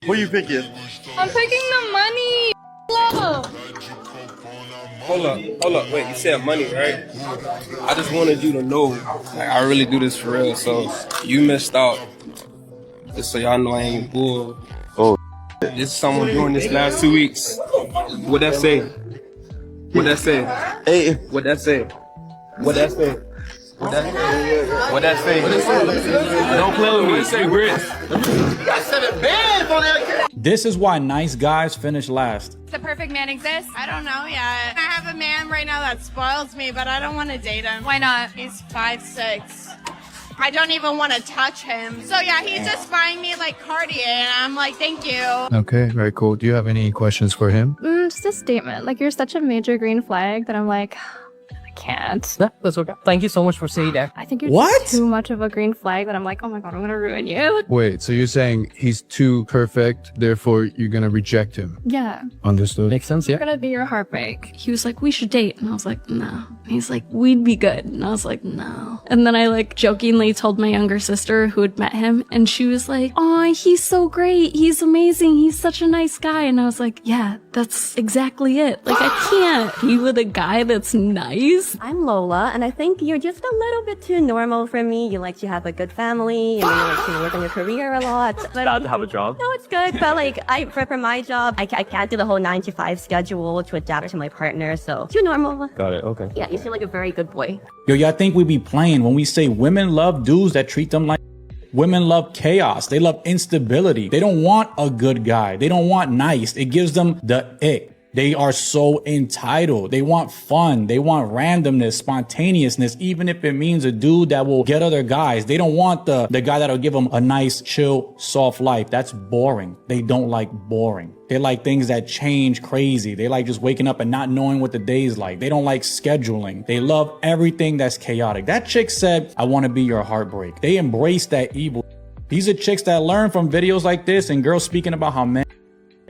Who you picking? I'm picking the money. Hold up, wait, you said money, right? I just wanted you to know, like, I really do this for real, so you missed out. Just so y'all know I ain't bull. Oh, This is someone doing this last 2 weeks. What that say? What that say? hey, What that say? What that say? What that say? What that say? Don't play with me. Say Grits. This is why nice guys finish last. The perfect man exists? I don't know yet. I have a man right now that spoils me, but I don't want to date him. Why not? He's 5'6". I don't even want to touch him. So yeah, he's just buying me like Cartier, and I'm like, thank you. Okay, very cool. Do you have any questions for him? Just a statement. Like, you're such a major green flag that I'm like, I can't. Yeah, that's okay. Thank you so much for saying that. I think you're What? too much of a green flag that I'm like, oh my god, I'm gonna ruin you. Wait, so you're saying he's too perfect, therefore you're gonna reject him? Yeah, Understood. Makes sense, yeah? gonna be your heartbreak. He was like, we should date. And I was like, no. He's like, we'd be good. And I was like, no. And then I like jokingly told my younger sister who had met him, and she was like, oh, he's so great. He's amazing. He's such a nice guy. And I was like, yeah, that's exactly it. Like, I can't be with a guy that's nice. I'm Lola, and I think you're just a little bit too normal for me. You like to have a good family, and you like to work on your career a lot. But Not to have a job. no, it's good. But like, for my job, I can't do the whole 9 to 5 schedule to adapt to my partner. So too normal. Got it, okay. Yeah, you seem like a very good boy. Yo, y'all think we be playing when we say women love dudes that treat them like women love chaos. They love instability. They don't want a good guy. They don't want nice. It gives them the ick. They are so entitled. They want fun. They want randomness, spontaneousness, even if it means a dude that will get other guys. They don't want the guy that'll give them a nice, chill, soft life. That's boring. They don't like boring. They like things that change crazy. They like just waking up and not knowing what the day's like. They don't like scheduling. They love everything that's chaotic. That chick said, I want to be your heartbreak. They embrace that evil. These are chicks that learn from videos like this and girls speaking about how men,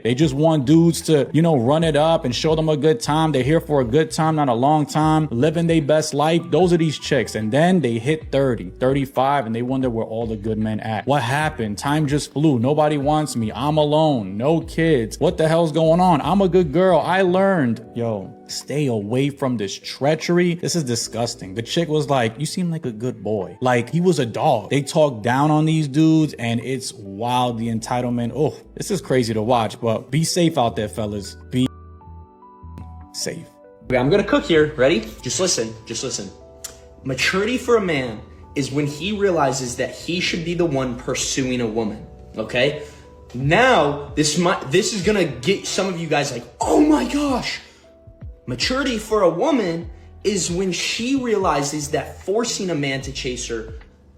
they just want dudes to, run it up and show them a good time. They're here for a good time, not a long time, living their best life. Those are these chicks. And then they hit 30, 35, and they wonder where all the good men at. What happened? Time just flew. Nobody wants me. I'm alone. No kids. What the hell's going on? I'm a good girl. I learned. Yo, stay away from this treachery. This is disgusting. The chick was like, you seem like a good boy. Like, he was a dog. They talk down on these dudes, and it's wild, the entitlement. Oh, this is crazy to watch, but be safe out there, fellas. Be safe. Okay, I'm gonna cook here. Ready? Just listen. Just listen. Maturity for a man is when he realizes that he should be the one pursuing a woman. Okay? Now, this is gonna get some of you guys like, oh my gosh. Maturity for a woman is when she realizes that forcing a man to chase her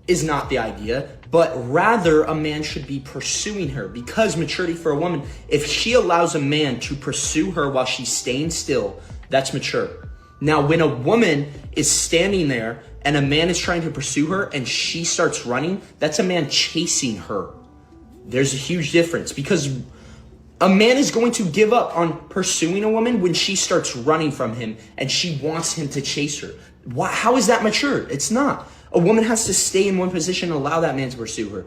is not the idea, but rather a man should be pursuing her. Because maturity for a woman, if she allows a man to pursue her while she's staying still, that's mature. Now, when a woman is standing there and a man is trying to pursue her and she starts running, that's a man chasing her. There's a huge difference, because a man is going to give up on pursuing a woman when she starts running from him and she wants him to chase her. How is that mature? It's not. A woman has to stay in one position and allow that man to pursue her.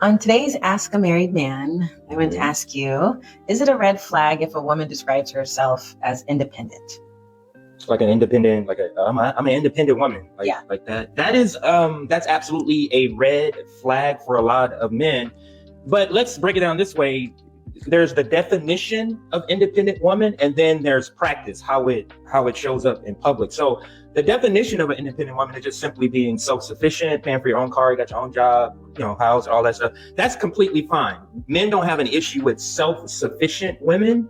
On today's Ask a Married Man, I want to ask you, is it a red flag if a woman describes herself as independent? Like an independent, I'm an independent woman. Like that. That is, that's absolutely a red flag for a lot of men. But let's break it down this way. There's the definition of independent woman, and then there's practice, how it shows up in public. So the definition of an independent woman is just simply being self-sufficient, paying for your own car, you got your own job, house, all that stuff. That's completely fine. Men don't have an issue with self-sufficient women.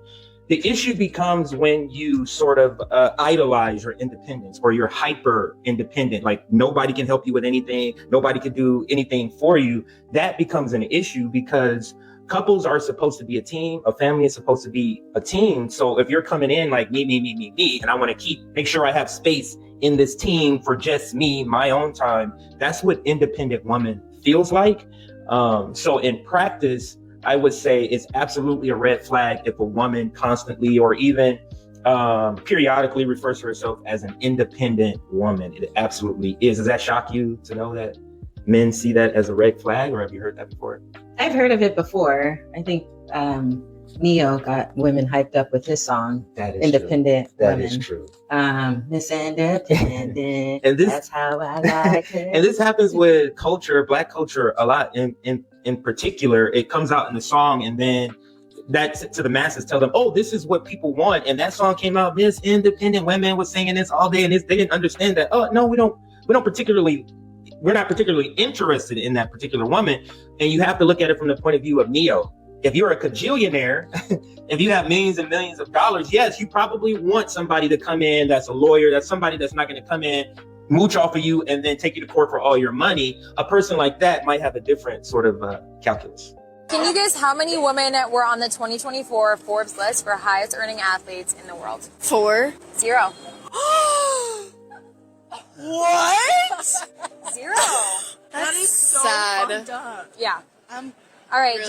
The issue becomes when you sort of idolize your independence, or you're hyper independent, like nobody can help you with anything, nobody can do anything for you. That becomes an issue, because couples are supposed to be a team. A family is supposed to be a team. So if you're coming in like me, and I want to make sure I have space in this team for just me, my own time, that's what independent woman feels like. So in practice, I would say it's absolutely a red flag if a woman constantly or even periodically refers to herself as an independent woman. It absolutely is. Does that shock you to know that men see that as a red flag, or have you heard that before? I've heard of it before. I think Neo got women hyped up with his song, That is Independent true. That Women. is true. Miss Independent. And this- that's how I like it. And this happens with culture, Black culture, a lot. In particular, it comes out in the song, and then that to the masses tell them, oh, this is what people want. And that song came out, Miss Independent Women was singing this all day, and they didn't understand that. Oh no, we're not particularly interested in that particular woman. And you have to look at it from the point of view of Neo. If you're a cajillionaire, if you have millions and millions of dollars, yes, you probably want somebody to come in that's a lawyer, that's somebody that's not going to come in, mooch off of you, and then take you to court for all your money. A person like that might have a different sort of calculus. Can you guess how many women were on the 2024 Forbes list for highest earning athletes in the world? 4. 0. What? 0. That's sad. Yeah. All right, really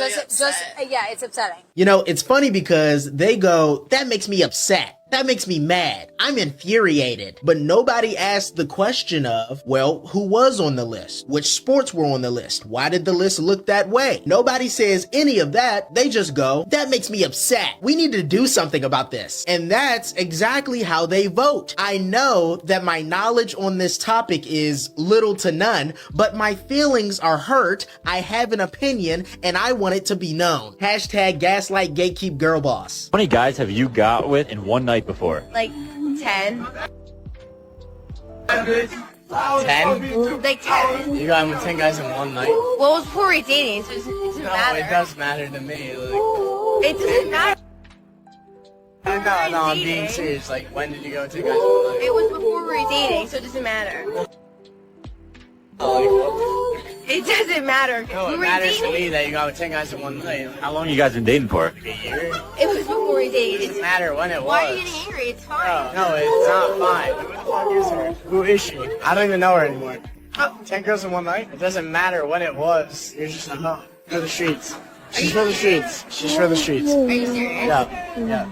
yeah, it's upsetting. You know, it's funny because they go, that makes me upset. That makes me mad. I'm infuriated. But nobody asked the question of, well, who was on the list? Which sports were on the list? Why did the list look that way? Nobody says any of that. They just go, that makes me upset. We need to do something about this. And that's exactly how they vote. I know that my knowledge on this topic is little to none, but my feelings are hurt. I have an opinion and I want it to be known. Hashtag gaslight gatekeep girl boss. How many guys have you got with in one night before? Like 10. 10? Like 10. You got with 10 guys in one night? Well, it was before we were dating, so it doesn't matter. It does matter to me. It doesn't matter. No, I'm being serious. Like, when did you go with 10 guys in one night? It was before we were dating, so it doesn't matter. It doesn't matter. No, it matters to me that you got with 10 guys in one night. How long you guys been dating for? A year? It was before we dated. It doesn't matter when it was. Why are you getting angry? It's fine. No, it's not fine. Who the fuck is her? Who is she? I don't even know her anymore. 10 girls in one night? It doesn't matter when it was. You're just a hoe. For the streets. She's for the streets. She's for the streets. Are you serious? Yeah.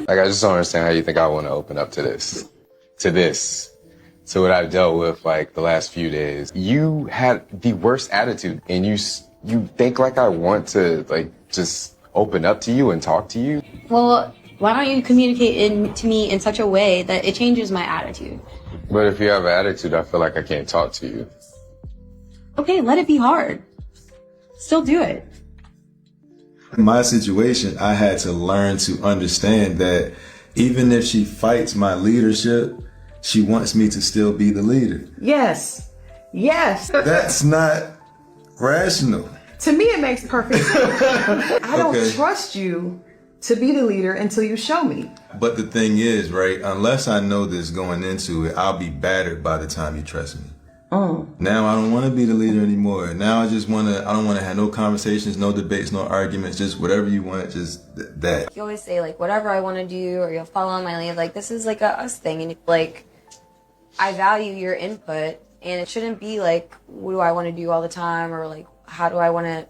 Like, I just don't understand how you think I want to open up to this. To what I've dealt with, like, the last few days. You had the worst attitude, and you think, like, I want to, like, just open up to you and talk to you? Well, why don't you communicate to me in such a way that it changes my attitude? But if you have an attitude, I feel like I can't talk to you. Okay, let it be hard. Still do it. In my situation, I had to learn to understand that even if she fights my leadership, she wants me to still be the leader. Yes. That's not rational. To me, it makes perfect sense. I don't trust you to be the leader until you show me. But the thing is, right, unless I know this going into it, I'll be battered by the time you trust me. Now I don't want to be the leader anymore. Now I don't want to have no conversations, no debates, no arguments, just whatever you want, just that. You always say, like, whatever I want to do, or you'll follow my lead. Like, this is like a us thing. And, like, I value your input, and it shouldn't be like, what do I want to do all the time, or like, how do I want to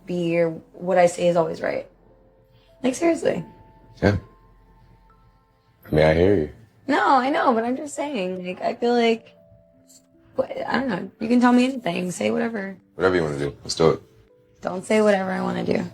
be, or what I say is always right. Like, seriously. Yeah. I mean, I hear you. No, I know, but I'm just saying, like, I feel like, I don't know, you can tell me anything, say whatever. Whatever you want to do, let's do it. Don't say whatever I want to do.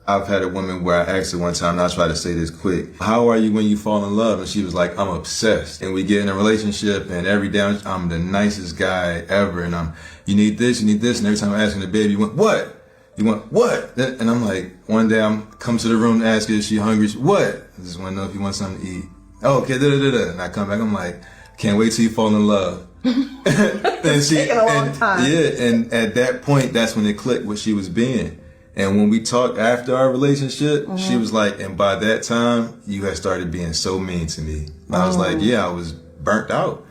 I've had a woman where I asked her one time, and I'll try to say this quick, how are you when you fall in love? And she was like, I'm obsessed. And we get in a relationship, and every day I'm the nicest guy ever. And you need this. And every time I'm asking the baby, you want what? You want what? And I'm like, one day I'm come to the room to ask her if she hungry. What? I just want to know if you want something to eat. Oh, okay, And I come back, I'm like, can't wait till you fall in love. It's taking a long time. Yeah, and at that point, that's when it clicked what she was being. And when we talked after our relationship, she was like, and by that time, you had started being so mean to me. And I was like, yeah, I was burnt out.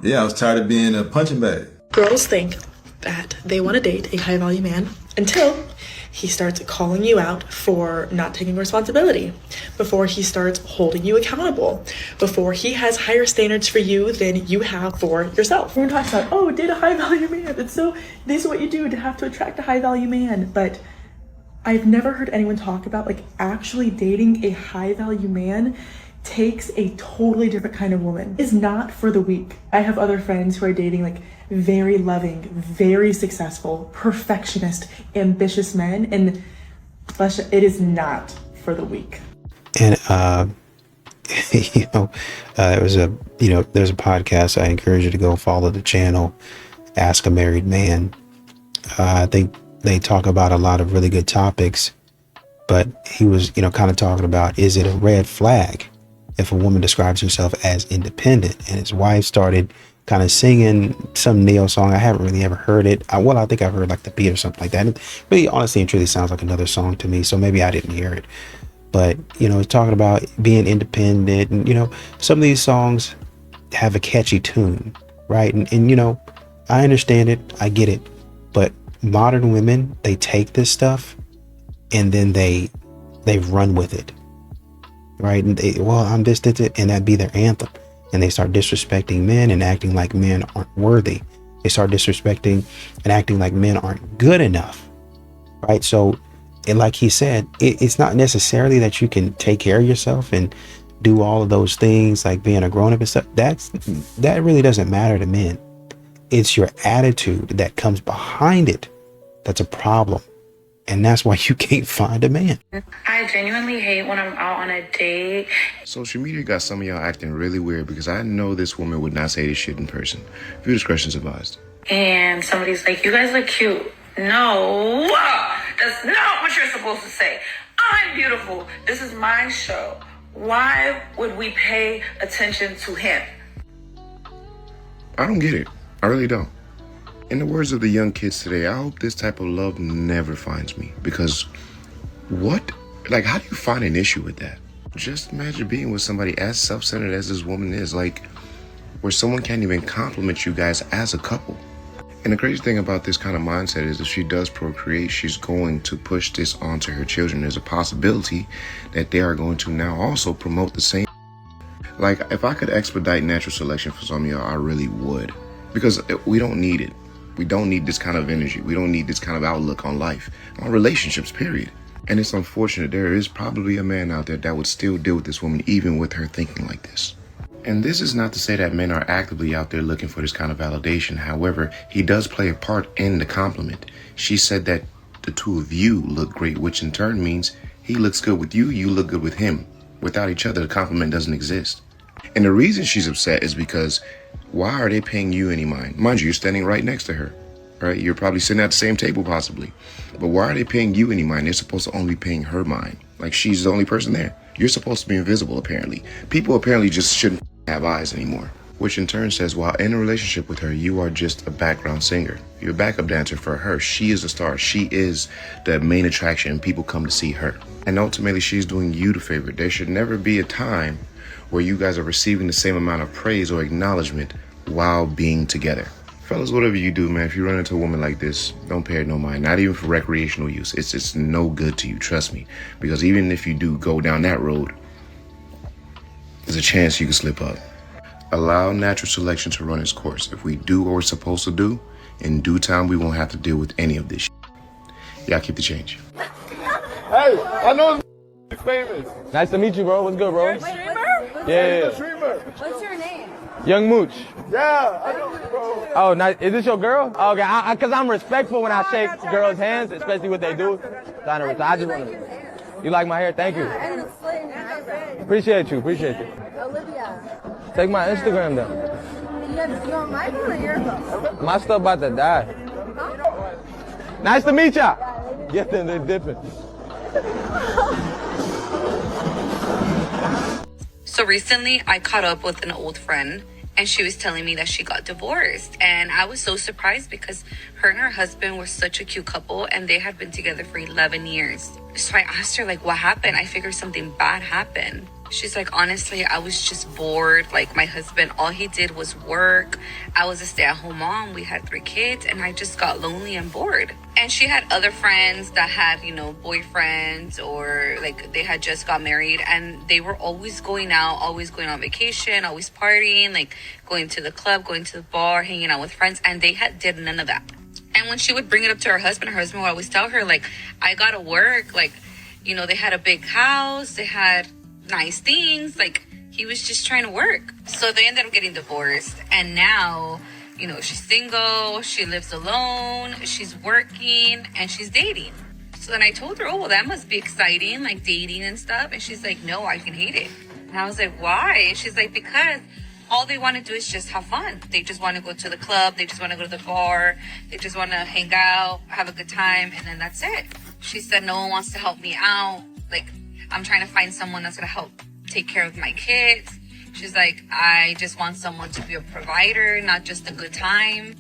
Yeah, I was tired of being a punching bag. Girls think that they want to date a high value man until he starts calling you out for not taking responsibility, before he starts holding you accountable, before he has higher standards for you than you have for yourself. Everyone talks about, oh, date a high value man. And so this is what you do to have to attract a high value man. But I've never heard anyone talk about, like, actually dating a high value man takes a totally different kind of woman. It's not for the weak. I have other friends who are dating, like, very loving, very successful, perfectionist, ambitious men, and It is not for the weak. And there's a podcast. I encourage you to go follow the channel, Ask a Married Man. I think they talk about a lot of really good topics, but he was, kind of talking about, is it a red flag if a woman describes herself as independent? And his wife started kind of singing some Neo song. I haven't really ever heard it. I think I've heard like the beat or something like that. And it really, honestly and truly sounds like another song to me. So maybe I didn't hear it. But, it's talking about being independent. And, some of these songs have a catchy tune, right? And I understand it. I get it. But modern women, they take this stuff and then they run with it, right? And I'm this, and that be their anthem. And they start disrespecting men and acting like men aren't worthy. They start disrespecting and acting like men aren't good enough, right? So, and like he said, it's not necessarily that you can take care of yourself and do all of those things like being a grown-up and stuff. That really doesn't matter to men. It's your attitude that comes behind it that's a problem. And that's why you can't find a man. I genuinely hate when I'm out on a date. Social media got some of y'all acting really weird because I know this woman would not say this shit in person. View discretion's advised. And somebody's like, you guys look cute. No, that's not what you're supposed to say. I'm beautiful. This is my show. Why would we pay attention to him? I don't get it. I really don't. In the words of the young kids today, I hope this type of love never finds me. Because how do you find an issue with that? Just imagine being with somebody as self-centered as this woman is, where someone can't even compliment you guys as a couple. And the crazy thing about this kind of mindset is if she does procreate, she's going to push this onto her children. There's a possibility that they are going to now also promote the same. If I could expedite natural selection for some of y'all, I really would. Because we don't need it. We don't need this kind of energy. We don't need this kind of outlook on life, on relationships, period. And it's unfortunate. There is probably a man out there that would still deal with this woman, even with her thinking like this. And this is not to say that men are actively out there looking for this kind of validation. However, he does play a part in the compliment. She said that the two of you look great, which in turn means he looks good with you, you look good with him. Without each other, the compliment doesn't exist. And the reason she's upset is because why are they paying you any mind? Mind you, you're standing right next to her, right? You're probably sitting at the same table possibly. But why are they paying you any mind? They're supposed to only be paying her mind. She's the only person there. You're supposed to be invisible, apparently. People apparently just shouldn't have eyes anymore. Which in turn says, while in a relationship with her, you are just a background singer. You're a backup dancer for her. She is the star. She is the main attraction. People come to see her. And ultimately, she's doing you the favor. There should never be a time where you guys are receiving the same amount of praise or acknowledgement while being together. Fellas, whatever you do, man, if you run into a woman like this, don't pay her no mind. Not even for recreational use. It's no good to you, trust me. Because even if you do go down that road, there's a chance you can slip up. Allow natural selection to run its course. If we do what we're supposed to do, in due time, we won't have to deal with any of this shit. Y'all keep the change. Hey, I know it's famous. Nice to meet you, bro. What's good, bro? You're a streamer? Yeah. What's your name? Young Mooch. Yeah, I know, bro. Oh, nice. Is this your girl? Oh, okay, because I'm respectful when I shake girls' hands, especially what they do. I just want to. You like my hair? Thank you. Appreciate you. Olivia. Take my Instagram down. You on my phone or your phone? My stuff about to die. Nice to meet ya. Get them, they're dipping. So recently I caught up with an old friend and she was telling me that she got divorced. And I was so surprised because her and her husband were such a cute couple and they had been together for 11 years. So I asked her, what happened? I figured something bad happened. She's like, honestly, I was just bored. My husband, all he did was work. I was a stay-at-home mom. We had 3 kids and I just got lonely and bored. And she had other friends that had, boyfriends or they had just got married and they were always going out, always going on vacation, always partying, going to the club, going to the bar, hanging out with friends. And they did none of that. And when she would bring it up to her husband would always tell her, I gotta work. They had a big house. They had nice things. He was just trying to work. So they ended up getting divorced. And now, she's single. She lives alone. She's working and she's dating. So So then I told her, oh, well, that must be exciting, like dating and stuff. And she's like, no, I can hate it. And I was like, why? And she's like, because all they want to do is just have fun. They just want to go to the club. They just want to go to the bar. They just want to hang out, have a good time. And then that's it. She said, no one wants to help me out. Like, I'm trying to find someone that's going to help take care of my kids. She's like, I just want someone to be a provider, not just a good time.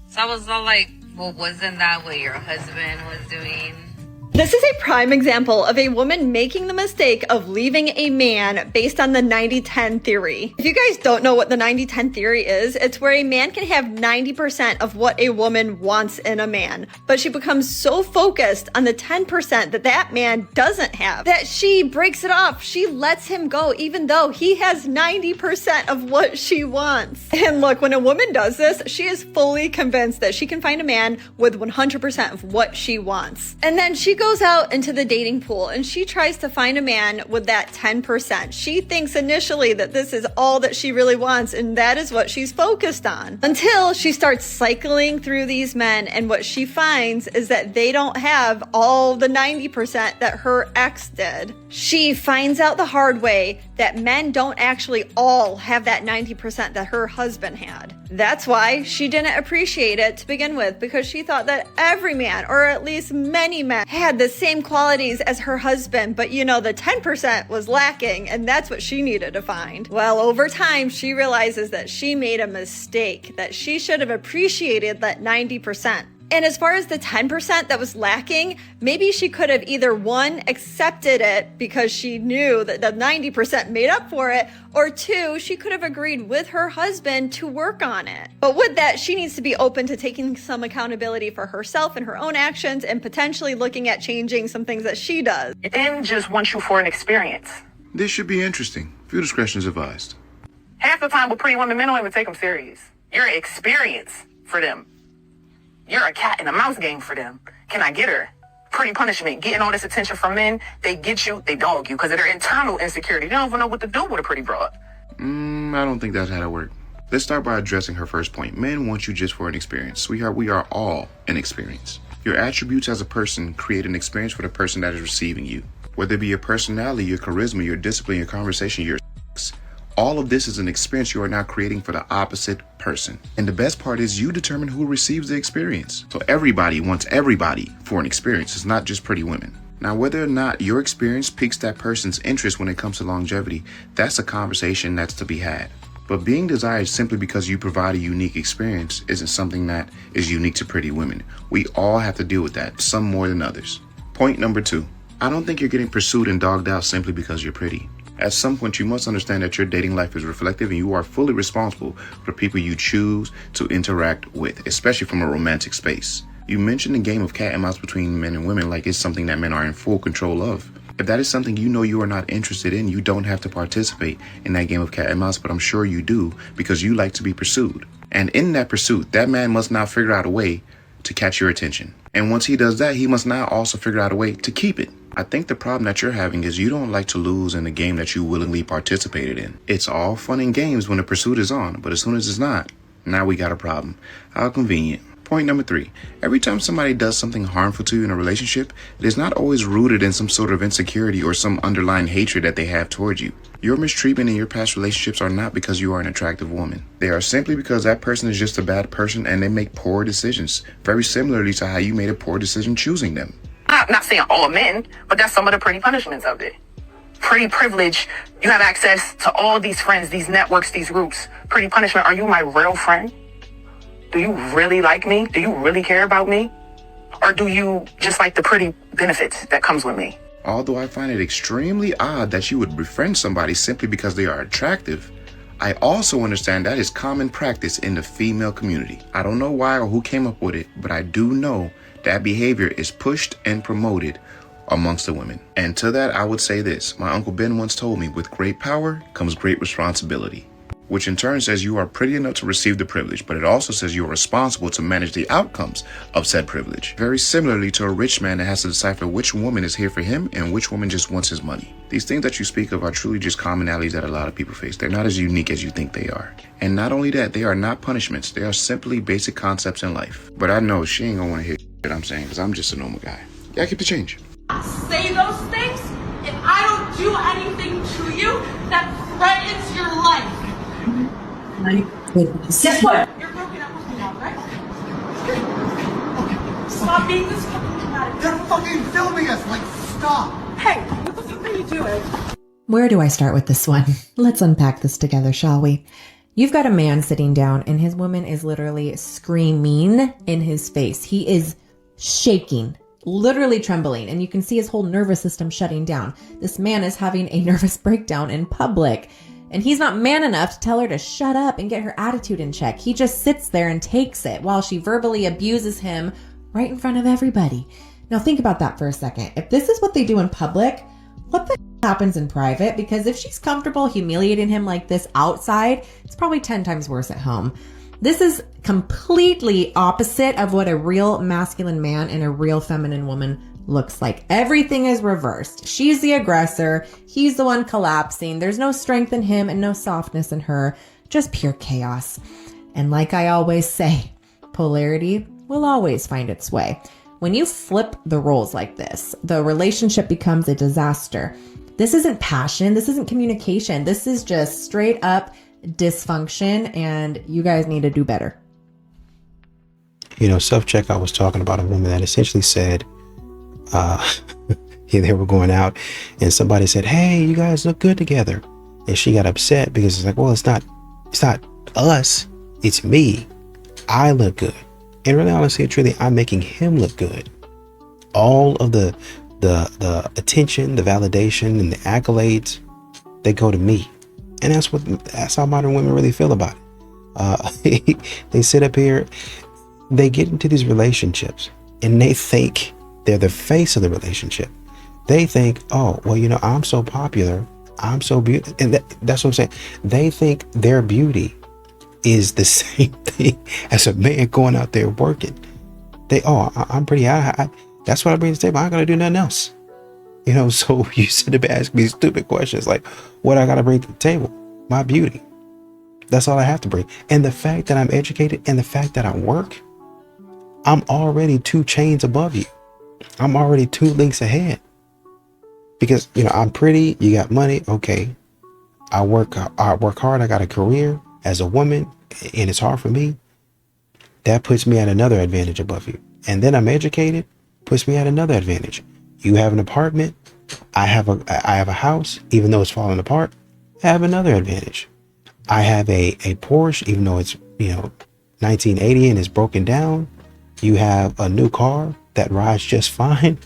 So I was all like, well, wasn't that what your husband was doing? This is a prime example of a woman making the mistake of leaving a man based on the 90-10 theory. If you guys don't know what the 90-10 theory is, it's where a man can have 90% of what a woman wants in a man, but she becomes so focused on the 10% that that man doesn't have that she breaks it off. She lets him go even though he has 90% of what she wants. And look, when a woman does this, she is fully convinced that she can find a man with 100% of what she wants. And then she goes out into the dating pool and she tries to find a man with that 10%. She thinks initially that this is all that she really wants and that is what she's focused on until she starts cycling through these men, and what she finds is that they don't have all the 90% that her ex did. She finds out the hard way that men don't actually all have that 90% that her husband had. That's why she didn't appreciate it to begin with, because she thought that every man, or at least many men, had the same qualities as her husband, but you know, the 10% was lacking, and that's what she needed to find. Well, over time, she realizes that she made a mistake, that she should have appreciated that 90%. And as far as the 10% that was lacking, maybe she could have either one, accepted it because she knew that the 90% made up for it, or two, she could have agreed with her husband to work on it. But with that, she needs to be open to taking some accountability for herself and her own actions and potentially looking at changing some things that she does. It didn't just want you for an experience. This should be interesting. View discretion is advised. Half the time with pretty women, men don't even take them serious. You're an experience for them. You're a cat and a mouse game for them. Can I get her? Pretty punishment. Getting all this attention from men, they get you, they dog you because of their internal insecurity. They don't even know what to do with a pretty broad. I don't think that's how it works. Let's start by addressing her first point. Men want you just for an experience. Sweetheart, we are all an experience. Your attributes as a person create an experience for the person that is receiving you. Whether it be your personality, your charisma, your discipline, your conversation, your sex, all of this is an experience you are now creating for the opposite person. And the best part is you determine who receives the experience. So everybody wants everybody for an experience. It's not just pretty women. Now, whether or not your experience piques that person's interest when it comes to longevity, that's a conversation that's to be had. But being desired simply because you provide a unique experience isn't something that is unique to pretty women. We all have to deal with that, some more than others. Point number 2. I don't think you're getting pursued and dogged out simply because you're pretty. At some point, you must understand that your dating life is reflective and you are fully responsible for people you choose to interact with, especially from a romantic space. You mentioned the game of cat and mouse between men and women like it's something that men are in full control of. If that is something you know you are not interested in, you don't have to participate in that game of cat and mouse, but I'm sure you do because you like to be pursued. And in that pursuit, that man must now figure out a way to catch your attention. And once he does that, he must now also figure out a way to keep it. I think the problem that you're having is you don't like to lose in a game that you willingly participated in. It's all fun and games when the pursuit is on, but as soon as it's not, now we got a problem. How convenient. Point number 3. Every time somebody does something harmful to you in a relationship, it is not always rooted in some sort of insecurity or some underlying hatred that they have towards you. Your mistreatment in your past relationships are not because you are an attractive woman. They are simply because that person is just a bad person and they make poor decisions, very similarly to how you made a poor decision choosing them. I'm not saying all men, but that's some of the pretty punishments of it. Pretty privilege. You have access to all these friends, these networks, these groups. Pretty punishment. Are you my real friend? Do you really like me? Do you really care about me? Or do you just like the pretty benefits that comes with me? Although I find it extremely odd that you would befriend somebody simply because they are attractive, I also understand that is common practice in the female community. I don't know why or who came up with it, but I do know that behavior is pushed and promoted amongst the women. And to that, I would say this. My Uncle Ben once told me, with great power comes great responsibility, which in turn says you are pretty enough to receive the privilege, but it also says you are responsible to manage the outcomes of said privilege. Very similarly to a rich man that has to decipher which woman is here for him and which woman just wants his money. These things that you speak of are truly just commonalities that a lot of people face. They're not as unique as you think they are. And not only that, they are not punishments. They are simply basic concepts in life. But I know she ain't gonna want to hear what I'm saying because I'm just a normal guy. Yeah, keep the change. Say those things, if I don't do anything to you that threatens your life. Guess what? You're broken up with me now, right? Okay. Stop being this fucking dramatic. They're fucking filming us. Like, stop. Hey, what the fuck are you doing? Where do I start with this one? Let's unpack this together, shall we? You've got a man sitting down and his woman is literally screaming in his face. He is shaking, literally trembling, and you can see his whole nervous system shutting down. This man is having a nervous breakdown in public, and he's not man enough to tell her to shut up and get her attitude in check. He just sits there and takes it while she verbally abuses him right in front of everybody. Now think about that for a second. If this is what they do in public, what the happens in private? Because if she's comfortable humiliating him like this outside, it's probably 10 times worse at home. This is completely opposite of what a real masculine man and a real feminine woman looks like. Everything is reversed. She's the aggressor. He's the one collapsing. There's no strength in him and no softness in her. Just pure chaos. And like I always say, polarity will always find its way. When you flip the roles like this, the relationship becomes a disaster. This isn't passion. This isn't communication. This is just straight up dysfunction, and you guys need to do better. You know, self-check, I was talking about a woman that essentially said, they were going out and somebody said, hey, you guys look good together. And she got upset because it's like, well, it's not us, it's me. I look good. And really, honestly, truly, I'm making him look good. All of the attention, the validation, and the accolades, they go to me. And that's how modern women really feel about it. They sit up here, they get into these relationships, and they think they're the face of the relationship. They think, oh, well, you know, I'm so popular, I'm so beautiful. And that's what I'm saying. They think their beauty is the same thing as a man going out there working. I'm pretty, that's what I bring to the table. I ain't gonna do nothing else. You know, so you sit up and ask me stupid questions like, what I gotta bring to the table? My beauty. That's all I have to bring. And the fact that I'm educated and the fact that I work, I'm already 2 chains above you. I'm already 2 links ahead. Because, you know, I'm pretty, you got money, okay. I work hard, I got a career as a woman, and it's hard for me. That puts me at another advantage above you. And then I'm educated, puts me at another advantage. You have an apartment, I have a house, even though it's falling apart, I have another advantage. I have a Porsche, even though it's, you know, 1980 and it's broken down. You have a new car that rides just fine.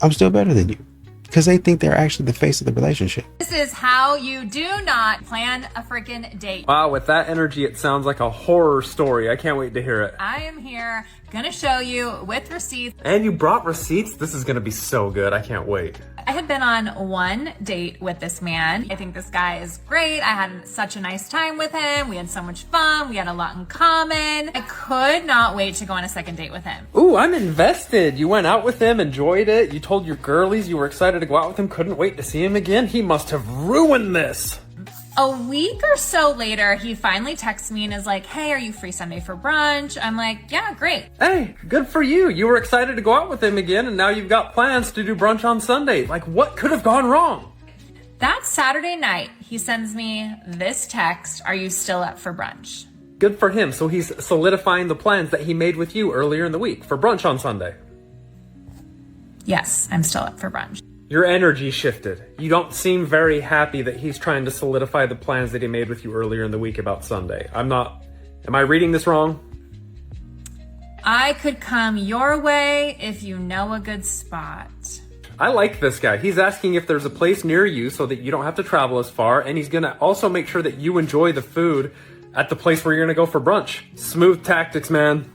I'm still better than you. Because they think they're actually the face of the relationship. This is how you do not plan a freaking date. Wow, with that energy, it sounds like a horror story. I can't wait to hear it. I am here, gonna show you with receipts. And you brought receipts? This is gonna be so good. I can't wait. I had been on 1 date with this man. I think this guy is great. I had such a nice time with him. We had so much fun. We had a lot in common. I could not wait to go on a 2nd date with him. Ooh, I'm invested. You went out with him, enjoyed it. You told your girlies you were excited to go out with him, couldn't wait to see him again. He must have ruined this. A week or so later, he finally texts me and is like, hey, are you free Sunday for brunch? I'm like, yeah, great. Hey, good for you. You were excited to go out with him again, and now you've got plans to do brunch on Sunday. Like, what could have gone wrong? That Saturday night, he sends me this text, are you still up for brunch? Good for him. So he's solidifying the plans that he made with you earlier in the week for brunch on Sunday. Yes, I'm still up for brunch. Your energy shifted. You don't seem very happy that he's trying to solidify the plans that he made with you earlier in the week about Sunday. Am I reading this wrong? I could come your way if you know a good spot. I like this guy. He's asking if there's a place near you so that you don't have to travel as far, and he's gonna also make sure that you enjoy the food at the place where you're gonna go for brunch. Smooth tactics, man.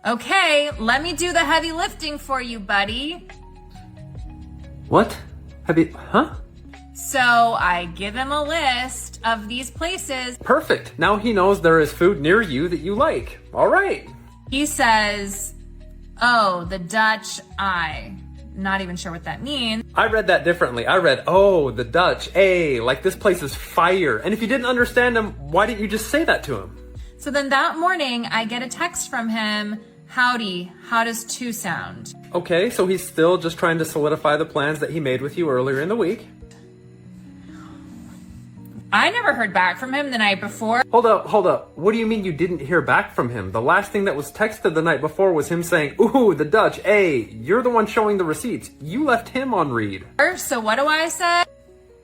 Okay, let me do the heavy lifting for you, buddy. What? Huh? So I give him a list of these places. Perfect. Now he knows there is food near you that you like. All right. He says, oh, the Dutch Eye. Not even sure what that means. I read that differently. I read, oh, the Dutch, like this place is fire. And if you didn't understand him, why didn't you just say that to him? So then that morning, I get a text from him, howdy, how does 2 sound? Okay, so he's still just trying to solidify the plans that he made with you earlier in the week. I never heard back from him the night before. Hold up. What do you mean you didn't hear back from him? The last thing that was texted the night before was him saying, ooh, the Dutch, hey, you're the one showing the receipts. You left him on read. So what do I say?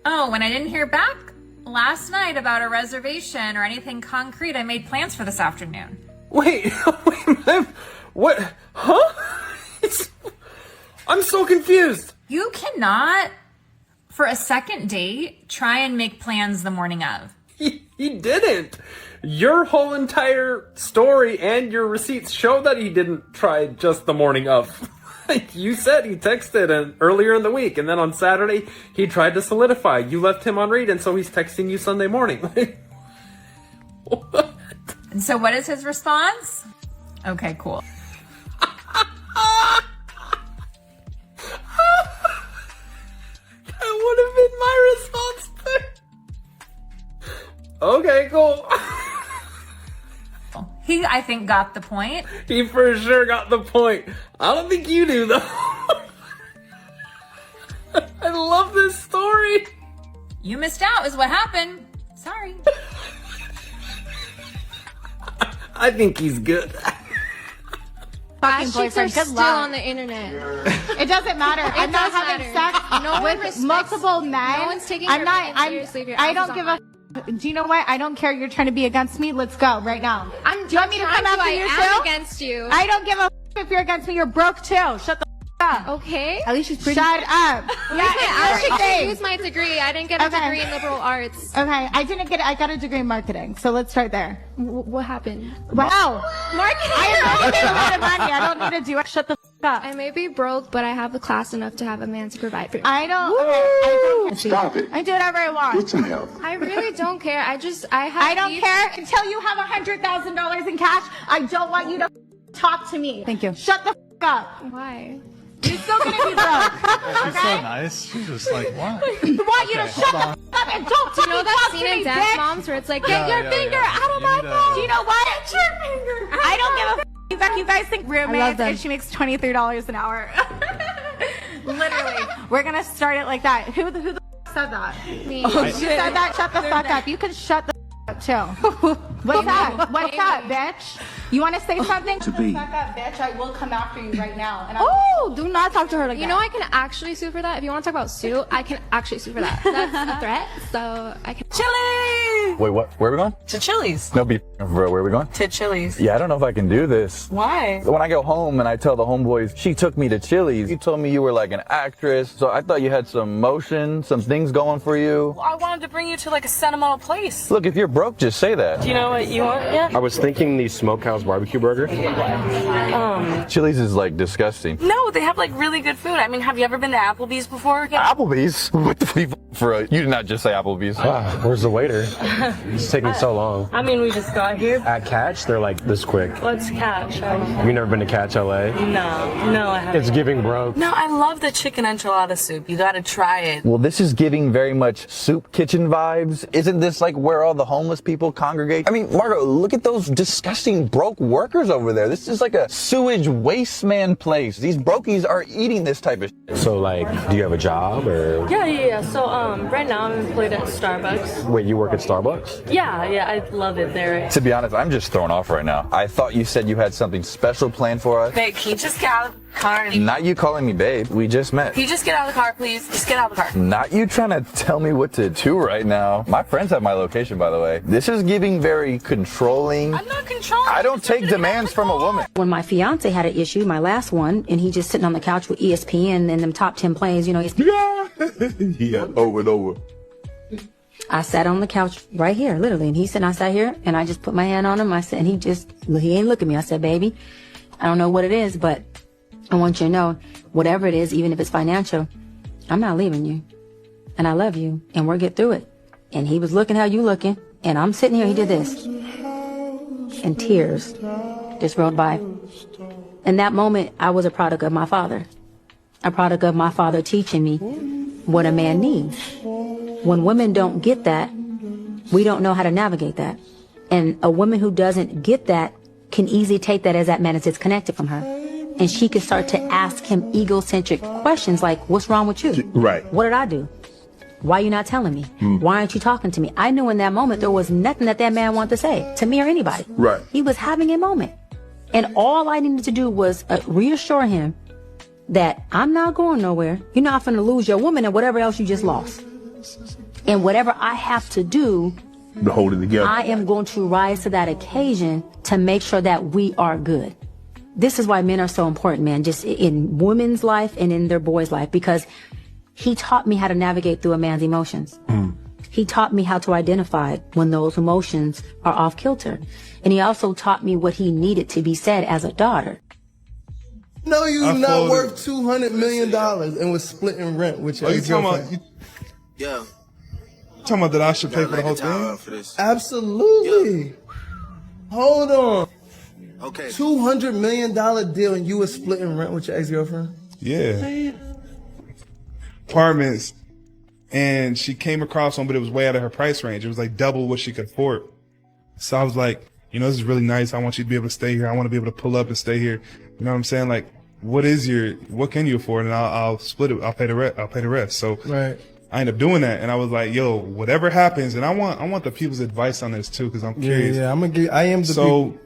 Oh, when I didn't hear back last night about a reservation or anything concrete, I made plans for this afternoon. Wait, what? Huh? I'm so confused. You cannot, for a second date, try and make plans the morning of. He didn't. Your whole entire story and your receipts show that he didn't try just the morning of. You said he texted earlier in the week, and then on Saturday, he tried to solidify. You left him on read, and so he's texting you Sunday morning. What? And so what is his response? Okay, cool. That would have been my response there. Okay, cool. He, I think, got the point. He for sure got the point. I don't think you do, though. I love this story. You missed out is what happened. Sorry. I think he's good. Fucking Chicks are boyfriend. Good still luck. on the internet. It doesn't matter. I'm not does having matter. sex No one with respects- multiple men. no one's taking I'm your not. opinion seriously if your I ass don't is give on a. Do you know what? I don't care. You're trying to be against me. Let's go right now. Do you want me to come after you I am too? against you. I don't give a if you're against me. You're broke too. Shut the up. Okay. At least she's pretty. Shut up. I use my degree. I didn't get a degree in liberal arts. Okay, I didn't get it. I got a degree in marketing. So let's start there. What happened? Wow. Marketing. I am making a lot of money. I don't need to do it. Shut the up. I may be broke, but I have the class enough to have a man to provide for me. I don't. Stop it. I do whatever I want. Get some help. I really don't care. I don't care until you have $100,000 in cash. I don't want you to talk to me. Thank you. Shut the up. Why? You're still gonna be broke. She's so nice. She's just like, what? I want you to shut the up and don't Do you know fucking that talk scene to in me, Dance bitch. Moms where it's like, Get your finger out of my phone. Do you know what? Get your finger. I don't give a f. You guys think roommates and she makes $23 an hour. Literally, we're gonna start it like that. Who the f said that? Me. You said that. Shut the fuck up. You can shut the f up too. What's that? What's that, bitch? You want to say something? To be. Fuck up, bitch. I will come after you right now. And Oh, do not talk to her like that. You know I can actually sue for that. If you want to talk about sue, I can actually sue for that. That's a threat, so I can. Chili! Wait, what? Where are we going? To Chili's. No, be bro. Where are we going? To Chili's. Yeah, I don't know if I can do this. Why? When I go home and I tell the homeboys, she took me to Chili's. You told me you were like an actress, so I thought you had some motion, some things going for you. Well, I wanted to bring you to like a sentimental place. Look, if you're broke, just say that. Do you know what you want? Yeah. I was thinking the Smokehouse barbecue burger. Chili's is like disgusting. No, they have like really good food. I mean, have you ever been to Applebee's before? Applebee's? What the f for a, you did not just say Applebee's. Where's the waiter? It's taking so long. I mean, we just got here. At Catch, they're like this quick. Let's catch. Have you never been to Catch LA? No, I haven't. It's giving broke. No, I love the chicken enchilada soup. You gotta try it. Well, this is giving very much soup kitchen vibes. Isn't this like where all the homeless people congregate? I mean, Margo, look at those disgusting broke workers over there. This is like a sewage waste man place. These brokies are eating this type of shit. So, like, do you have a job or? Yeah. So, right now I'm employed at Starbucks. Wait, you work at Starbucks? Yeah, I love it there. To be honest, I'm just thrown off right now. I thought you said you had something special planned for us. Babe, can you just get out of the car? Not you calling me babe. We just met. Can you just get out of the car, please? Just get out of the car. Not you trying to tell me what to do right now. My friends have my location, by the way. This is giving very controlling. I'm not controlling. I don't take demands from a woman. When my fiance had an issue, my last one, and he just sitting on the couch with ESPN and them top 10 plays, you know. Yeah, over and over. I sat on the couch right here, literally, and he said, I sat here, and I just put my hand on him. I said, and he ain't looking at me. I said, baby, I don't know what it is, but I want you to know, whatever it is, even if it's financial, I'm not leaving you. And I love you, and we'll get through it. And he was looking how you looking, and I'm sitting here, he did this. And tears just rolled by. In that moment, I was a product of my father. A product of my father teaching me what a man needs. When women don't get that, we don't know how to navigate that. And a woman who doesn't get that can easily take that as that man is disconnected from her. And she can start to ask him egocentric questions like, what's wrong with you? Right. What did I do? Why are you not telling me? Why aren't you talking to me? I knew in that moment there was nothing that man wanted to say to me or anybody. Right. He was having a moment. And all I needed to do was reassure him that I'm not going nowhere. You're not going to lose your woman and whatever else you just lost. And whatever I have to do To hold it together. I am going to rise to that occasion to make sure that we are good. This is why men are so important, man, just in women's life and in their boys' life, because he taught me how to navigate through a man's emotions. He taught me how to identify when those emotions are off kilter. And he also taught me what he needed to be said as a daughter. No, you I not folded. worth $200 million and was splitting rent with your Oh, you talking about? ex-girlfriend. Yeah. Talking about that I should pay for the whole thing? Absolutely. Hold on. Okay. $200 million deal and you was splitting rent with your ex-girlfriend? Yeah. Apartments. And she came across one, but it was way out of her price range. It was like double what she could afford. So I was like, you know, this is really nice. I want you to be able to stay here. I want to be able to pull up and stay here. You know what I'm saying? Like, what can you afford? And I'll split it. I'll pay the rest. So right. I ended up doing that. And I was like, yo, whatever happens. And I want the people's advice on this too, because I'm curious. Yeah, I am the So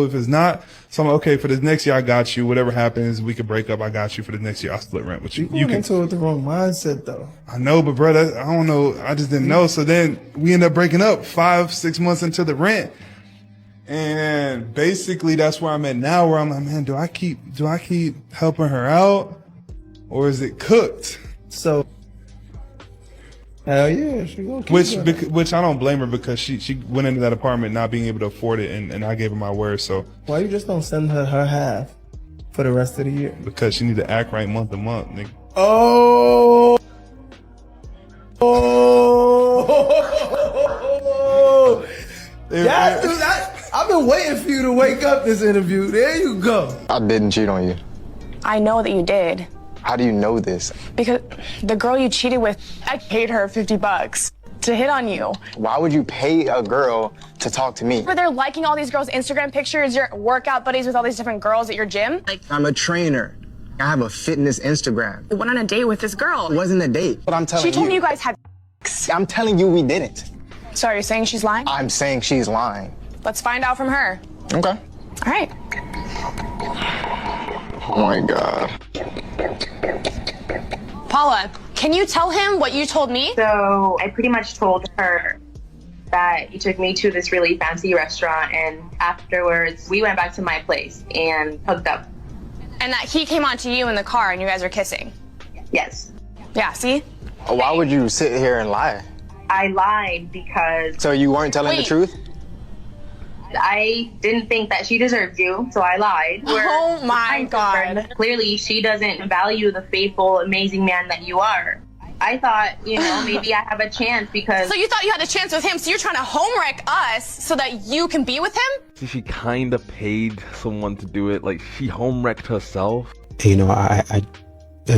if it's not, so I'm like, okay, for the next year, I got you. Whatever happens, we could break up. I got you for the next year. I'll split rent with you. You went into it with the wrong mindset, though. I know, but bro, I don't know. I just didn't know. So then we end up breaking up 5-6 months into the rent. And basically that's where I'm at now, where I'm like, man, do I keep helping her out, or is it cooked? So hell yeah, she gonna keep Which I don't blame her, because she went into that apartment not being able to afford it, and I gave her my word. So why you just don't send her half for the rest of the year? Because she need to act right month to month, nigga. Oh. Yeah, dude, I've been waiting for you to wake up this interview. There you go. I didn't cheat on you. I know that you did. How do you know this? Because the girl you cheated with, I paid her $50 to hit on you. Why would you pay a girl to talk to me? Were there liking all these girls' Instagram pictures, your workout buddies with all these different girls at your gym? I'm a trainer. I have a fitness Instagram. I went on a date with this girl. It wasn't a date. But I'm telling you. She told me you guys had I'm telling you we didn't. So are you saying she's lying? I'm saying she's lying. Let's find out from her. Okay. All right. Oh my God. Paula, can you tell him what you told me? So I pretty much told her that you took me to this really fancy restaurant, and afterwards we went back to my place and hooked up. And that he came on to you in the car and you guys are kissing? Yes. Yeah, see? Why would you sit here and lie? I lied because... So you weren't telling the truth? I didn't think that she deserved you, so I lied. Oh my God. Clearly, she doesn't value the faithful, amazing man that you are. I thought, maybe I have a chance because... So you thought you had a chance with him, so you're trying to home wreck us so that you can be with him? She kind of paid someone to do it. Like, she home wrecked herself. You know, I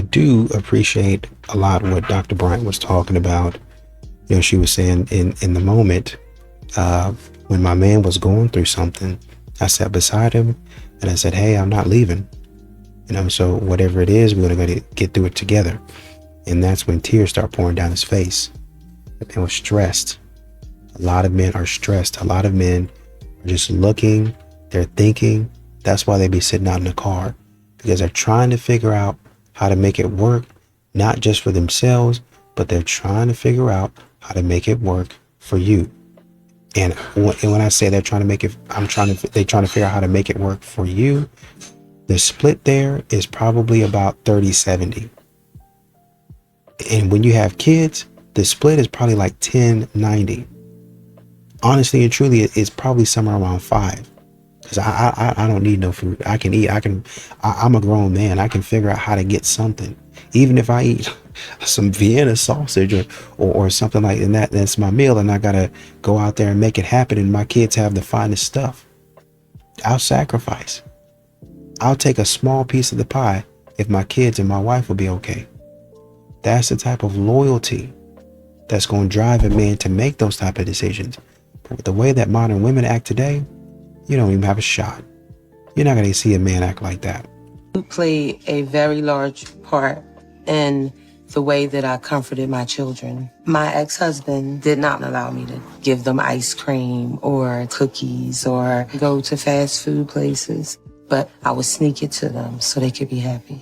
do appreciate a lot what Dr. Bryant was talking about. You know, she was saying in the moment, when my man was going through something, I sat beside him and I said, hey, I'm not leaving. You know, so whatever it is, we're going to get through it together. And that's when tears start pouring down his face. And was stressed. A lot of men are stressed. A lot of men are just looking, they're thinking. That's why they be sitting out in the car, because they're trying to figure out how to make it work, not just for themselves, but they're trying to figure out how to make it work for you. And when I say they're trying to make it, they're trying to figure out how to make it work for you. The split there is probably about 30-70. And when you have kids, the split is probably like 10-90. Honestly and truly, it's probably somewhere around 5. Because I don't need no food. I can eat. I'm a grown man. I can figure out how to get something. Even if I eat some Vienna sausage or something like that, that's my meal, and I gotta go out there and make it happen, and my kids have the finest stuff. I'll sacrifice. I'll take a small piece of the pie if my kids and my wife will be okay. That's the type of loyalty that's going to drive a man to make those type of decisions. With the way that modern women act today, you don't even have a shot. You're not going to see a man act like that. Played a very large part in the way that I comforted my children. My ex-husband did not allow me to give them ice cream or cookies or go to fast food places, but I would sneak it to them so they could be happy.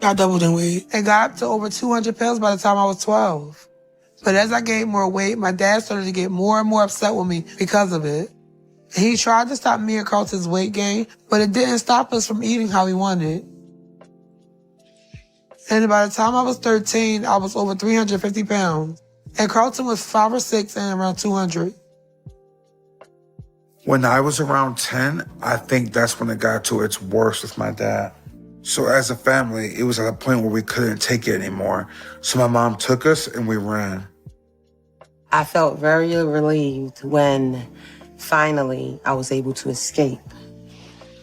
I doubled in weight. It got up to over 200 pounds by the time I was 12. But as I gained more weight, my dad started to get more and more upset with me because of it. He tried to stop me and Carlton's weight gain, but it didn't stop us from eating how we wanted. And by the time I was 13, I was over 350 pounds. And Carlton was 5 or 6 and around 200. When I was around 10, I think that's when it got to its worst with my dad. So as a family, it was at a point where we couldn't take it anymore. So my mom took us and we ran. I felt very relieved when finally I was able to escape.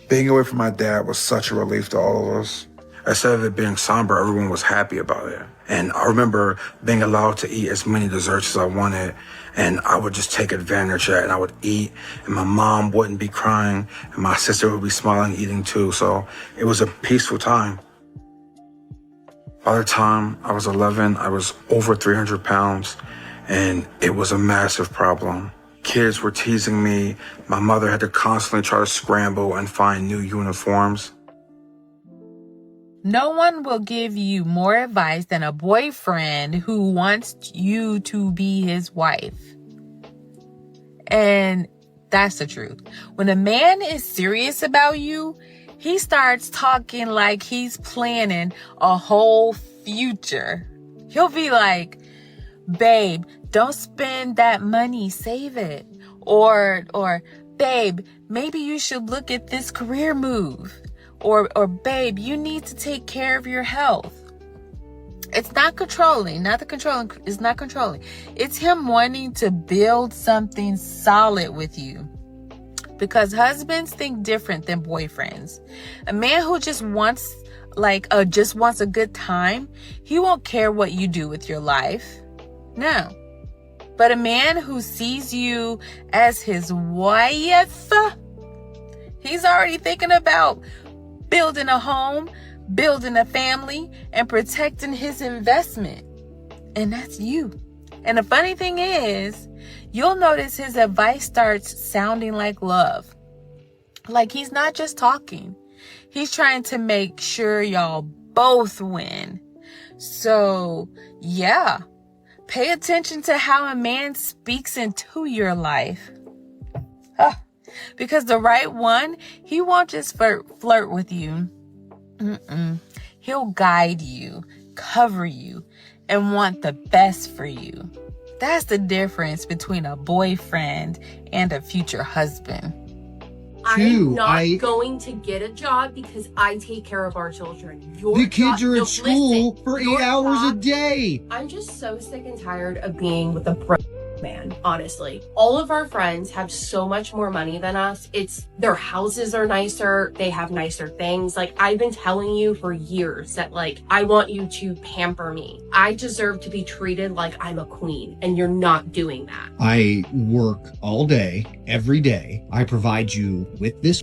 Being away from my dad was such a relief to all of us. Instead of it being somber, everyone was happy about it. And I remember being allowed to eat as many desserts as I wanted, and I would just take advantage of it, and I would eat, and my mom wouldn't be crying, and my sister would be smiling, eating too. So it was a peaceful time. By the time I was 11, I was over 300 pounds, and it was a massive problem. Kids were teasing me. My mother had to constantly try to scramble and find new uniforms. No one will give you more advice than a boyfriend who wants you to be his wife. And that's the truth. When a man is serious about you, he starts talking like he's planning a whole future. He'll be like, babe, don't spend that money, save it. Or, babe, maybe you should look at this career move. Or, babe, you need to take care of your health. It's not controlling. It's not controlling. It's him wanting to build something solid with you. Because husbands think different than boyfriends. A man who just wants a good time, he won't care what you do with your life. No. But a man who sees you as his wife, he's already thinking about building a home, building a family, and protecting his investment. And that's you. And the funny thing is, you'll notice his advice starts sounding like love. Like he's not just talking. He's trying to make sure y'all both win. So, yeah. Pay attention to how a man speaks into your life. Because the right one, he won't just flirt with you. He'll guide you, cover you, and want the best for you. That's the difference between a boyfriend and a future husband. I'm not going to get a job because I take care of our children. The kids are at school for 8 hours a day. I'm just so sick and tired of being with a broke man, honestly. All of our friends have so much more money than us. Their houses are nicer. They have nicer things. Like, I've been telling you for years that, like, I want you to pamper me. I deserve to be treated like I'm a queen, and you're not doing that. I work all day, every day. I provide you with this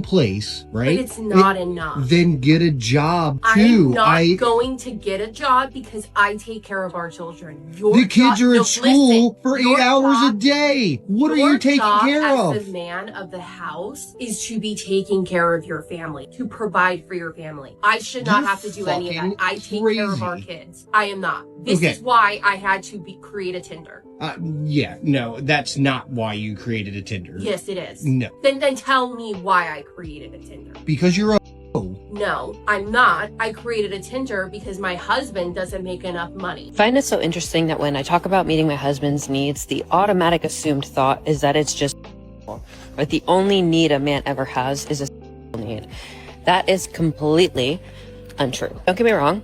place, right? But it's not enough. Then get a job too. I'm not going to get a job because I take care of our children. The kids are at school for 8 hours a day. What are you taking care of? As the man of the house is to be taking care of your family, to provide for your family. I should not have to do any of that. I take care of our kids. I am not. This is why I had to create a Tinder. Yeah, no, that's not why you created a Tinder. Yes, it is. No. Then tell me why I created a Tinder. Because you're a No, I'm not. I created a Tinder because my husband doesn't make enough money. I find it so interesting that when I talk about meeting my husband's needs, the automatic assumed thought is that it's just or the only need a man ever has is a need. That is completely untrue. Don't get me wrong.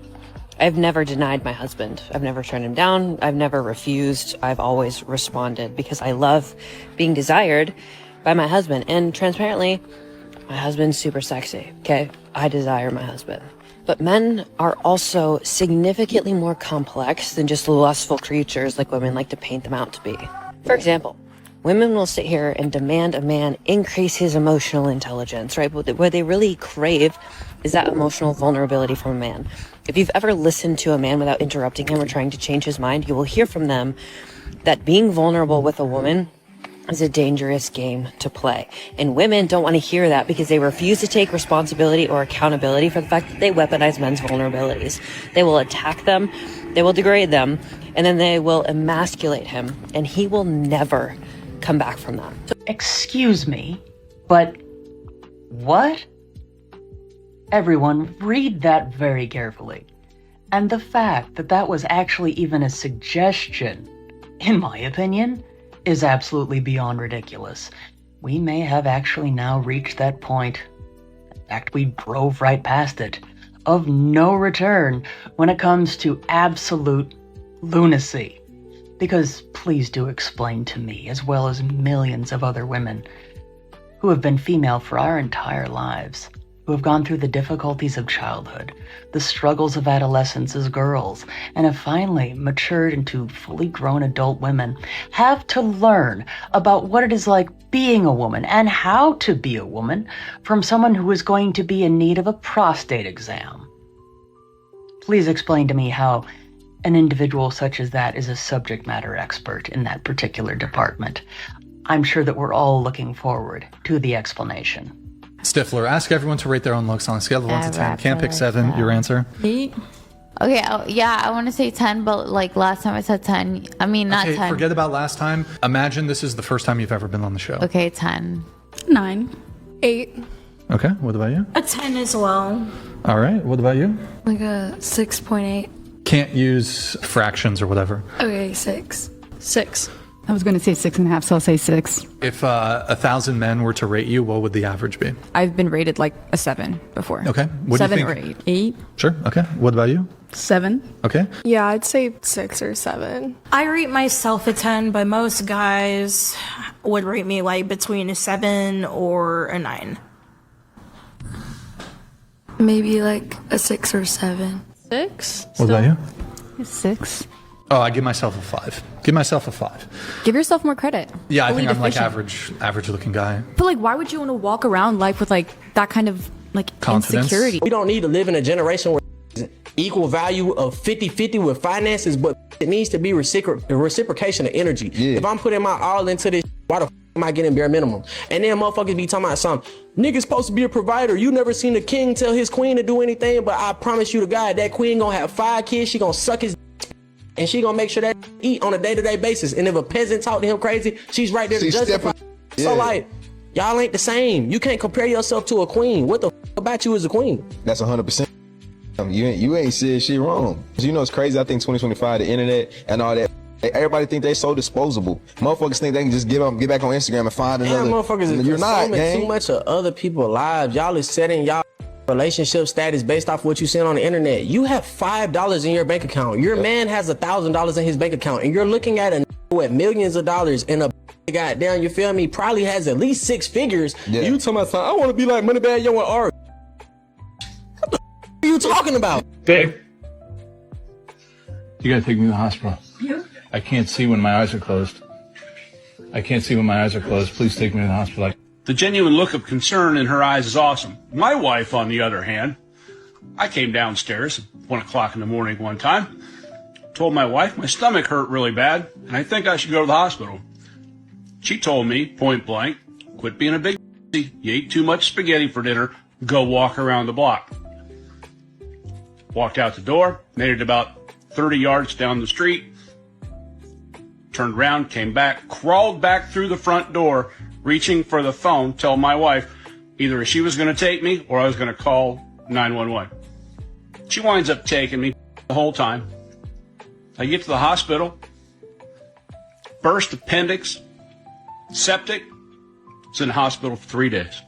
I've never denied my husband. I've never turned him down. I've never refused. I've always responded because I love being desired by my husband. And transparently, my husband's super sexy, okay? I desire my husband. But men are also significantly more complex than just lustful creatures like women like to paint them out to be. For example, women will sit here and demand a man increase his emotional intelligence, right? But what they really crave is that emotional vulnerability from a man. If you've ever listened to a man without interrupting him or trying to change his mind, you will hear from them that being vulnerable with a woman is a dangerous game to play. And women don't want to hear that because they refuse to take responsibility or accountability for the fact that they weaponize men's vulnerabilities. They will attack them, they will degrade them, and then they will emasculate him, and he will never come back from that. Excuse me, but what? Everyone, read that very carefully. And the fact that that was actually even a suggestion, in my opinion, is absolutely beyond ridiculous. We may have actually now reached that point, in fact we drove right past it, of no return when it comes to absolute lunacy. Because please do explain to me, as well as millions of other women who have been female for our entire lives, who have gone through the difficulties of childhood, the struggles of adolescence as girls, and have finally matured into fully grown adult women, have to learn about what it is like being a woman and how to be a woman from someone who is going to be in need of a prostate exam. Please explain to me how an individual such as that is a subject matter expert in that particular department. I'm sure that we're all looking forward to the explanation. Stifler, ask everyone to rate their own looks on a scale of 1 to 10. Can't pick 7. Your answer? 8. Okay, yeah, I want to say 10, but like last time I said 10. I mean, not 10. Forget about last time. Imagine this is the first time you've ever been on the show. Okay, 10. 9. 8. Okay, what about you? A 10 as well. All right, what about you? Like a 6.8. Can't use fractions or whatever. Okay, 6. 6. I was going to say 6.5, so I'll say 6. If 1,000 men were to rate you, what would the average be? I've been rated like a 7 before. Okay. What 7 do you or think? 8. 8. Sure. Okay. What about you? 7. Okay. Yeah, I'd say 6 or 7. I rate myself a 10, but most guys would rate me like between a 7 or a 9. Maybe like a 6 or 7. 6? What about you? 6. Oh, I give myself a 5. Give myself a 5. Give yourself more credit. Yeah, I Only think I'm like deficient. average looking guy. But like, why would you want to walk around life with like that kind of like Confidence. insecurity? We don't need to live in a generation where equal value of 50-50 with finances, but it needs to be reciprocation of energy. If I'm putting my all into this, why the f am I getting bare minimum? And then motherfuckers be talking about something. Niggas supposed to be a provider. You never seen a king tell his queen to do anything, but I promise you to God, that queen gonna have 5 kids. She gonna suck his and she gonna make sure that eat on a day-to-day basis. And if a peasant talk to him crazy, she's right there to justify. So like, y'all ain't the same. You can't compare yourself to a queen. What the f about you as a queen? That's 100%. You ain't said shit wrong. You know it's crazy. I think 2025, the internet and all that. Everybody think they so disposable. Motherfuckers think they can just get back on Instagram and find another. Damn, motherfuckers is You're not, consuming gang. too much of other people's lives. Y'all is setting y'all relationship status based off what you seen on the internet. You have $5 in your bank account. Your man has $1,000 in his bank account, and you're looking at a with millions of dollars in a goddamn, you feel me? Probably has at least 6 figures. You talking about something? I want to be like Moneybagg Yo and Ari. What the are you talking about? Babe, you gotta take me to the hospital. I can't see when my eyes are closed. Please take me to the hospital. The genuine look of concern in her eyes is awesome. My wife, on the other hand, I came downstairs at 1 o'clock in the morning one time, told my wife my stomach hurt really bad, and I think I should go to the hospital. She told me, point blank, quit being a big you ate too much spaghetti for dinner, go walk around the block. Walked out the door, made it about 30 yards down the street, turned around, came back, crawled back through the front door, reaching for the phone, tell my wife either she was going to take me or I was going to call 911. She winds up taking me the whole time. I get to the hospital, burst appendix, septic, was in the hospital for 3 days.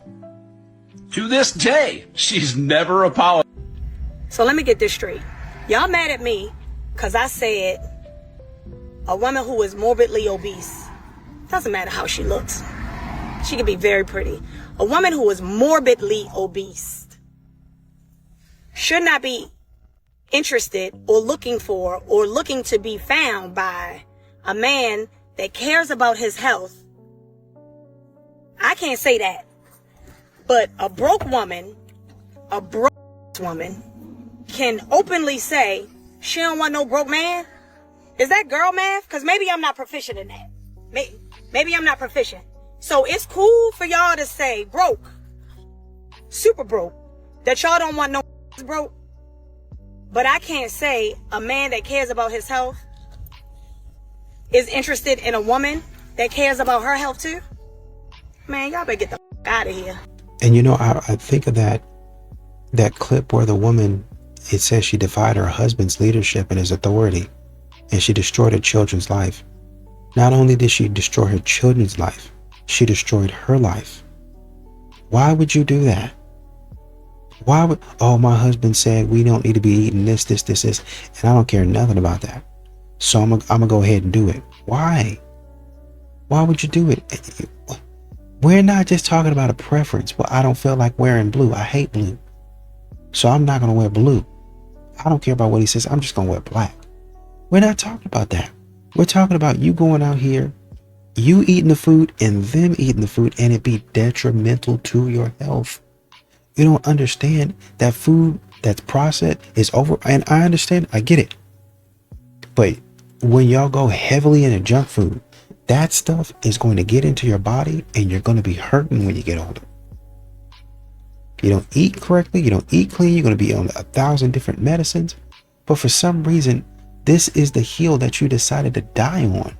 To this day, she's never apologized. So let me get this straight. Y'all mad at me because I said a woman who is morbidly obese, doesn't matter how she looks. She can be very pretty. A woman who is morbidly obese, should not be interested or looking for or looking to be found by a man that cares about his health. I can't say that. But a broke woman can openly say she don't want no broke man. Is that girl math? Because maybe I'm not proficient in that. Maybe I'm not proficient. So it's cool for y'all to say broke, super broke, that y'all don't want no broke. But I can't say a man that cares about his health is interested in a woman that cares about her health too. Man, y'all better get the out of here. And you know, I think of that clip where the woman, it says she defied her husband's leadership and his authority, and she destroyed her children's life. Not only did she destroy her children's life, she destroyed her life. Why would you do that? Why would, oh, my husband said we don't need to be eating this, and I don't care nothing about that. So I'm gonna go ahead and do it. Why? Why would you do it? We're not just talking about a preference. Well, I don't feel like wearing blue. I hate blue. So I'm not gonna wear blue. I don't care about what he says. I'm just gonna wear black. We're not talking about that. We're talking about you going out here, you eating the food and them eating the food, and it be detrimental to your health. You don't understand that food that's processed is over. And I understand, I get it. But when y'all go heavily into junk food, that stuff is going to get into your body and you're going to be hurting when you get older. You don't eat correctly, you don't eat clean, you're going to be on 1,000 different medicines. But for some reason, this is the hill that you decided to die on.